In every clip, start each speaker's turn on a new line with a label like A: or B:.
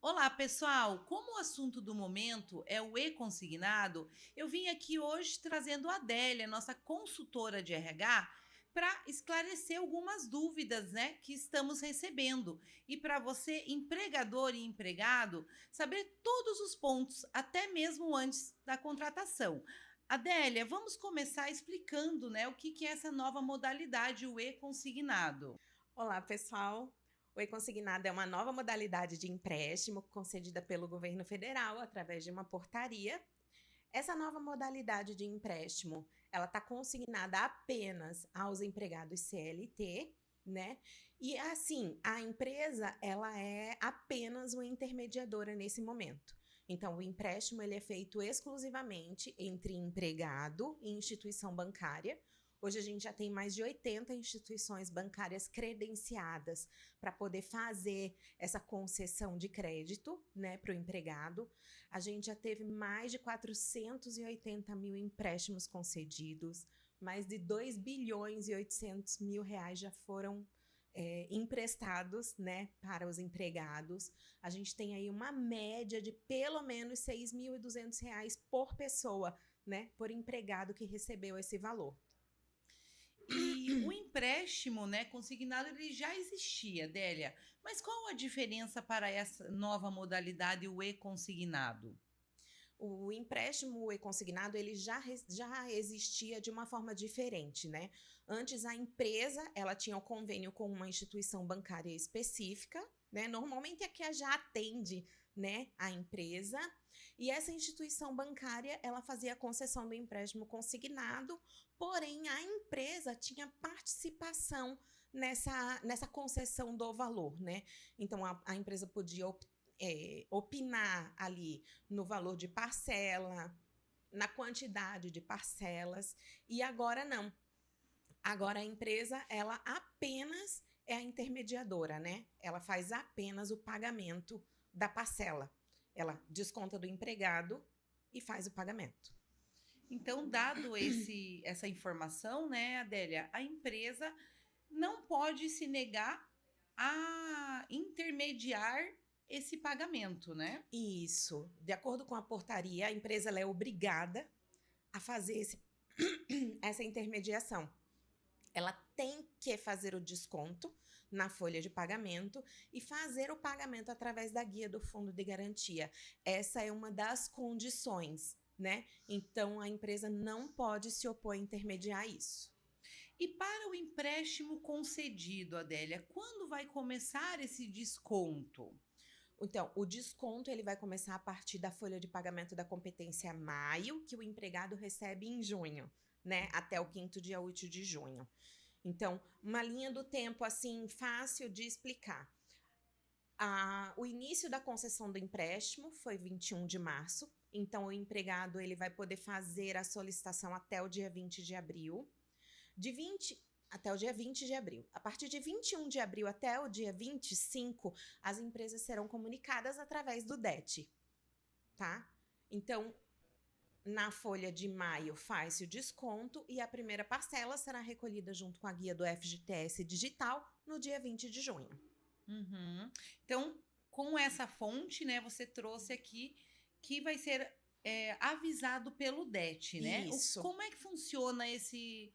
A: Olá, pessoal! Como o assunto do momento é o e-consignado, eu vim aqui hoje trazendo a Adélia, nossa consultora de RH, para esclarecer algumas dúvidas, né, que estamos recebendo. E para você, empregador e empregado, saber todos os pontos, até mesmo antes da contratação. Adélia, vamos começar explicando, né, o que é essa nova modalidade, o e-consignado.
B: Olá, pessoal. O e-consignado é uma nova modalidade de empréstimo concedida pelo governo federal através de uma portaria. Essa nova modalidade de empréstimo, ela está consignada apenas aos empregados CLT, né? E assim, a empresa, ela é apenas uma intermediadora nesse momento. Então, o empréstimo ele é feito exclusivamente entre empregado e instituição bancária. Hoje a gente já tem mais de 80 instituições bancárias credenciadas para poder fazer essa concessão de crédito, né, para o empregado. A gente já teve mais de 480 mil empréstimos concedidos, mais de 2 bilhões e 800 mil reais já foram emprestados, né, para os empregados. A gente tem aí uma média de pelo menos 6.200 reais por pessoa, né, por empregado que recebeu esse valor.
A: E o empréstimo, né, consignado, ele já existia, Délia. Mas qual a diferença para essa nova modalidade, o e-consignado?
B: O empréstimo e-consignado ele já existia de uma forma diferente, né? Antes a empresa ela tinha um convênio com uma instituição bancária específica, né? Normalmente é que já atende, né, a empresa, e essa instituição bancária ela fazia a concessão do empréstimo consignado, porém a empresa tinha participação nessa concessão do valor, né? Então a empresa podia opinar ali no valor de parcela, na quantidade de parcelas, e agora não. Agora a empresa, ela apenas é a intermediadora, né? Ela faz apenas o pagamento da parcela. Ela desconta do empregado e faz o pagamento.
A: Então, dado essa informação, né, Adélia, a empresa não pode se negar a intermediar esse pagamento, né?
B: Isso. De acordo com a portaria, a empresa ela é obrigada a fazer essa intermediação. Ela tem que fazer o desconto na folha de pagamento e fazer o pagamento através da guia do fundo de garantia. Essa é uma das condições, né? Então a empresa não pode se opor a intermediar isso.
A: E para o empréstimo concedido, Adélia, quando vai começar esse desconto?
B: Então, o desconto ele vai começar a partir da folha de pagamento da competência maio, que o empregado recebe em junho, né? Até o quinto dia útil de junho. Então, uma linha do tempo assim fácil de explicar. O início da concessão do empréstimo foi 21 de março. Então, o empregado ele vai poder fazer a solicitação até o dia 20 de abril. De 20 até o dia 20 de abril. A partir de 21 de abril até o dia 25, as empresas serão comunicadas através do DET, tá? Então, na folha de maio faz-se o desconto e a primeira parcela será recolhida junto com a guia do FGTS digital no dia 20 de junho.
A: Uhum. Então, com essa fonte, né, você trouxe aqui que vai ser avisado pelo DET, né?
B: Isso.
A: Como é que funciona esse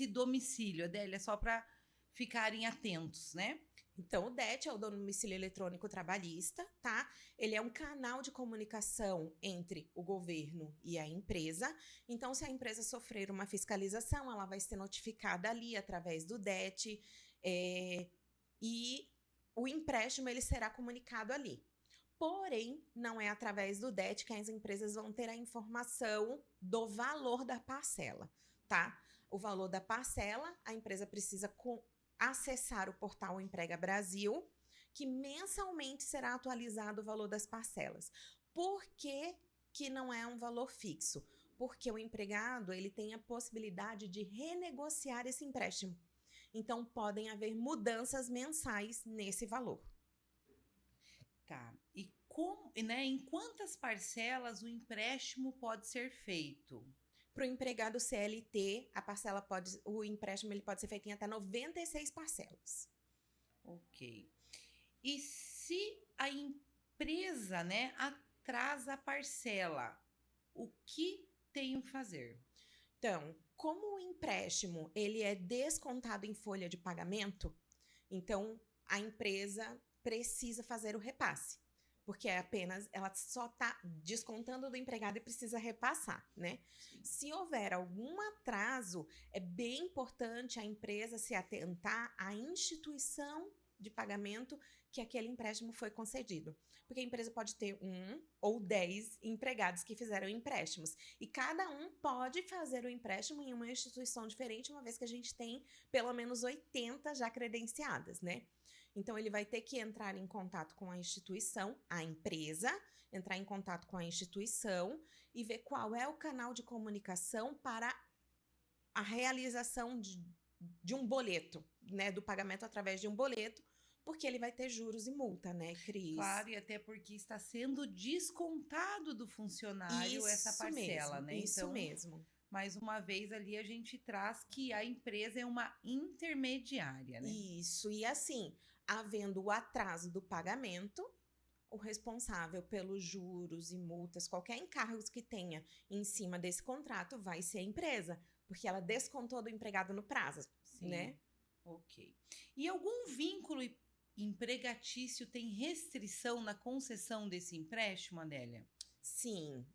A: domicílio, Adélia? Só para ficarem atentos, né?
B: Então, o DET é o domicílio eletrônico trabalhista, tá? Ele é um canal de comunicação entre o governo e a empresa. Então, se a empresa sofrer uma fiscalização, ela vai ser notificada ali através do DET, e o empréstimo ele será comunicado ali. Porém, não é através do DET que as empresas vão ter a informação do valor da parcela, tá? O valor da parcela, a empresa precisa acessar o portal Emprega Brasil, que mensalmente será atualizado o valor das parcelas. Por que não é um valor fixo? Porque o empregado ele tem a possibilidade de renegociar esse empréstimo. Então, podem haver mudanças mensais nesse valor.
A: Tá. E como, né, em quantas parcelas o empréstimo pode ser feito?
B: Para o empregado CLT, o empréstimo ele pode ser feito em até 96 parcelas.
A: Ok. E se empresa, né, atrasa a parcela, o que tenho que fazer?
B: Então, como o empréstimo ele é descontado em folha de pagamento, então a empresa precisa fazer o repasse, porque é apenas ela só está descontando do empregado e precisa repassar, né?
A: Sim.
B: Se houver algum atraso, é bem importante a empresa se atentar à instituição de pagamento que aquele empréstimo foi concedido. Porque a empresa pode ter 1 ou 10 empregados que fizeram empréstimos. E cada um pode fazer o empréstimo em uma instituição diferente, uma vez que a gente tem pelo menos 80 já credenciadas, né? Então, ele vai ter que entrar em contato com a instituição, a empresa, entrar em contato com a instituição e ver qual é o canal de comunicação para a realização de um boleto, né? Do pagamento através de um boleto, porque ele vai ter juros e multa, né, Cris?
A: Claro, e até porque está sendo descontado do funcionário essa parcela, né?
B: Isso
A: Então,
B: mesmo.
A: mais uma vez ali a gente traz que a empresa é uma intermediária, né?
B: Isso, e assim, havendo o atraso do pagamento, o responsável pelos juros e multas, qualquer encargo que tenha em cima desse contrato, vai ser a empresa, porque ela descontou do empregado no prazo,
A: Sim,
B: né?
A: ok. E algum vínculo empregatício tem restrição na concessão desse empréstimo, Adélia?
B: Sim,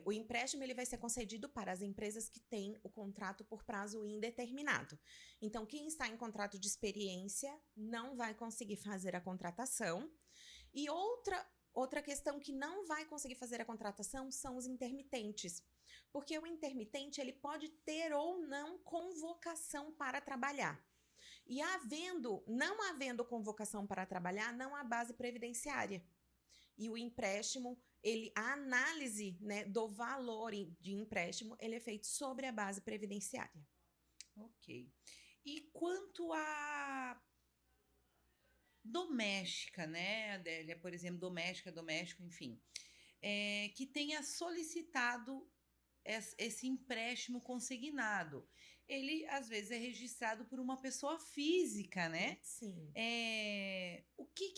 B: o empréstimo ele vai ser concedido para as empresas que têm o contrato por prazo indeterminado. Então, quem está em contrato de experiência não vai conseguir fazer a contratação. E outra questão que não vai conseguir fazer a contratação são os intermitentes. Porque o intermitente ele pode ter ou não convocação para trabalhar. E não havendo convocação para trabalhar, não há base previdenciária. E o empréstimo, a análise, né, do valor de empréstimo, ele é feito sobre a base previdenciária.
A: Ok. E quanto a doméstica, né, Adélia? Por exemplo, doméstica, doméstico, enfim, que tenha solicitado esse empréstimo consignado. Ele, às vezes, é registrado por uma pessoa física, né?
B: Sim.
A: O que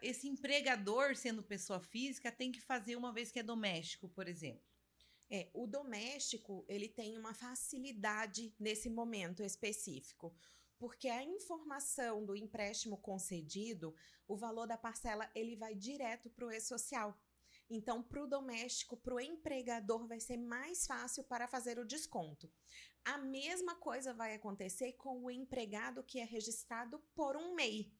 A: esse empregador, sendo pessoa física, tem que fazer uma vez que é doméstico, por exemplo?
B: O doméstico, ele tem uma facilidade nesse momento específico, porque a informação do empréstimo concedido, o valor da parcela, ele vai direto para o e-social. Então, para o doméstico, para o empregador, vai ser mais fácil para fazer o desconto. A mesma coisa vai acontecer com o empregado que é registrado por um MEI.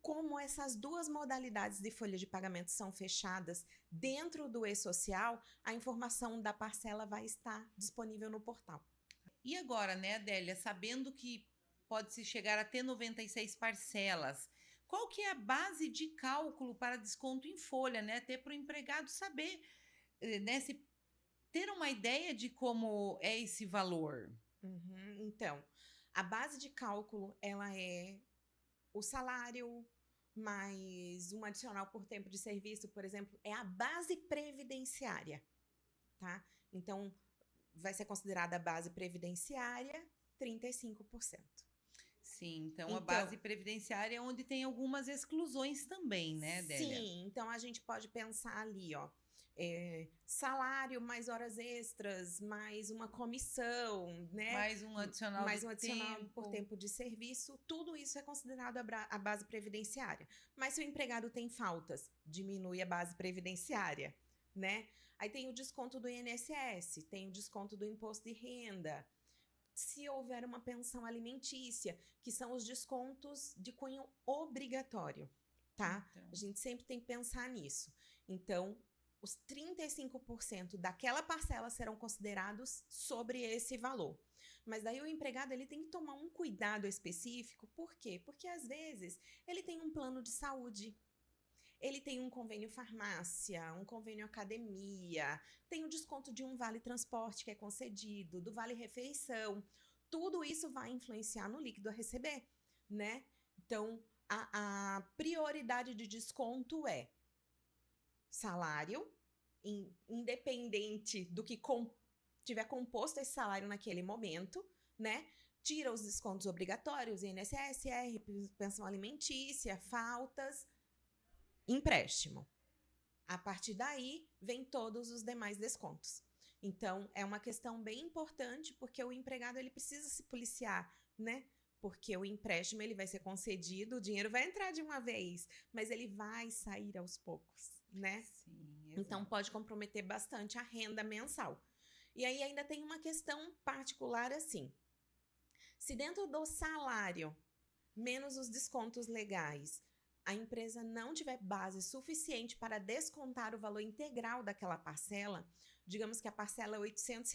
B: Como essas duas modalidades de folha de pagamento são fechadas dentro do e-social, a informação da parcela vai estar disponível no portal.
A: E agora, né, Adélia, sabendo que pode-se chegar até 96 parcelas, qual que é a base de cálculo para desconto em folha, né? Até para o empregado saber, né, ter uma ideia de como é esse valor.
B: Então, a base de cálculo, ela é o salário mais um adicional por tempo de serviço, por exemplo, é a base previdenciária, tá? Então, vai ser considerada a base previdenciária 35%.
A: Sim, então a
B: Então,
A: base previdenciária é onde tem algumas exclusões também, né, Adélia?
B: sim, então a gente pode pensar ali, ó, salário mais horas extras, mais uma comissão, né?
A: Mais um adicional de
B: Mais um adicional por
A: tempo.
B: tempo de serviço, tudo isso é considerado a base previdenciária. Mas se o empregado tem faltas, diminui a base previdenciária, né? Aí tem o desconto do INSS, tem o desconto do imposto de renda. Se houver uma pensão alimentícia, que são os descontos de cunho obrigatório, tá?
A: Então,
B: A gente sempre tem que pensar nisso. Então, os 35% daquela parcela serão considerados sobre esse valor. Mas daí o empregado ele tem que tomar um cuidado específico, por quê? Porque às vezes ele tem um plano de saúde, ele tem um convênio farmácia, um convênio academia, tem o desconto de um vale transporte que é concedido, do vale refeição. Tudo isso vai influenciar no líquido a receber, né? Então, a prioridade de desconto é salário, independente do que tiver composto esse salário naquele momento, né? Tira os descontos obrigatórios, INSS, pensão alimentícia, faltas, empréstimo. A partir daí, vem todos os demais descontos. Então, é uma questão bem importante, porque o empregado ele precisa se policiar, né? Porque o empréstimo ele vai ser concedido, o dinheiro vai entrar de uma vez, mas ele vai sair aos poucos, né?
A: Sim,
B: Então,
A: exato.
B: pode comprometer bastante a renda mensal. E aí ainda tem uma questão particular assim. Se dentro do salário, menos os descontos legais, a empresa não tiver base suficiente para descontar o valor integral daquela parcela, digamos que a parcela é R$ 800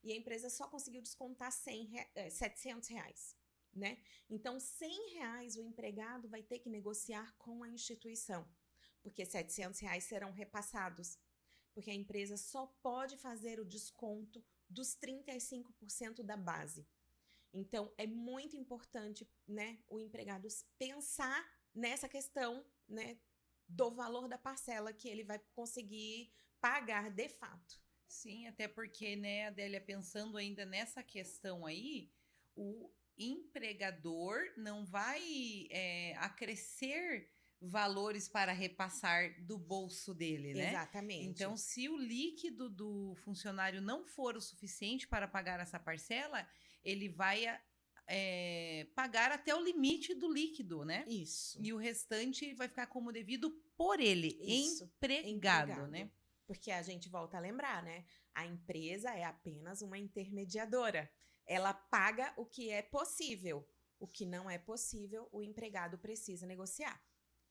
B: e a empresa só conseguiu descontar R$ 700, né? Então, R$ 100 o empregado vai ter que negociar com a instituição, porque R$ 700 serão repassados, porque a empresa só pode fazer o desconto dos 35% da base. Então, é muito importante, né, o empregado pensar nessa questão, né, do valor da parcela que ele vai conseguir pagar de fato.
A: Sim, até porque, né, Adélia, pensando ainda nessa questão aí, o empregador não vai acrescer valores para repassar do bolso dele, né?
B: Exatamente.
A: Então, se o líquido do funcionário não for o suficiente para pagar essa parcela, ele vai pagar até o limite do líquido, né?
B: Isso.
A: E o restante vai ficar como devido por ele,
B: Isso.
A: empregado, né?
B: Porque a gente volta a lembrar, né? A empresa é apenas uma intermediadora. Ela paga o que é possível. O que não é possível, o empregado precisa negociar.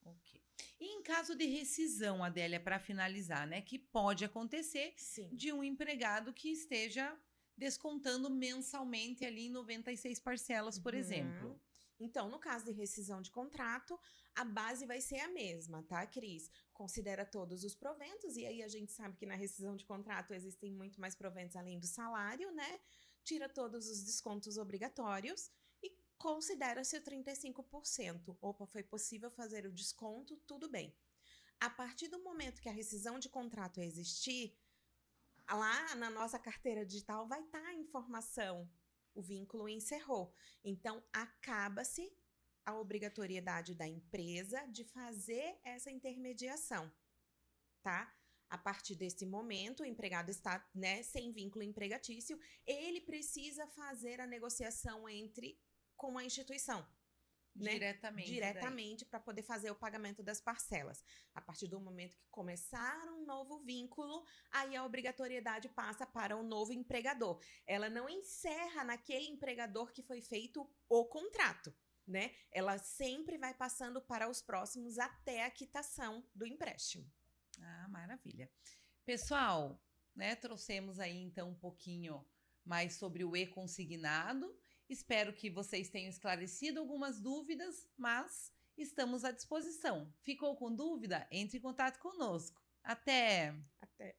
A: Ok. E em caso de rescisão, Adélia, para finalizar, né? Que pode acontecer
B: Sim.
A: de um empregado que esteja descontando mensalmente ali em 96 parcelas, por exemplo.
B: Então, no caso de rescisão de contrato, a base vai ser a mesma, tá, Cris? Considera todos os proventos, e aí a gente sabe que na rescisão de contrato existem muito mais proventos além do salário, né? Tira todos os descontos obrigatórios e considera-se o 35%. Opa, foi possível fazer o desconto, tudo bem. A partir do momento que a rescisão de contrato existir, lá na nossa carteira digital vai estar a informação. O vínculo encerrou. Então, acaba-se a obrigatoriedade da empresa de fazer essa intermediação, tá? A partir desse momento, o empregado está, né, sem vínculo empregatício, ele precisa fazer a negociação com a instituição. Né? Diretamente para poder fazer o pagamento das parcelas. A partir do momento que começar um novo vínculo, aí a obrigatoriedade passa para o novo empregador. Ela não encerra naquele empregador que foi feito o contrato, né? Ela sempre vai passando para os próximos até a quitação do empréstimo.
A: Ah, maravilha. Pessoal, né, trouxemos aí então um pouquinho mais sobre o e-consignado. Espero que vocês tenham esclarecido algumas dúvidas, mas estamos à disposição. Ficou com dúvida? Entre em contato conosco. Até!
B: Até!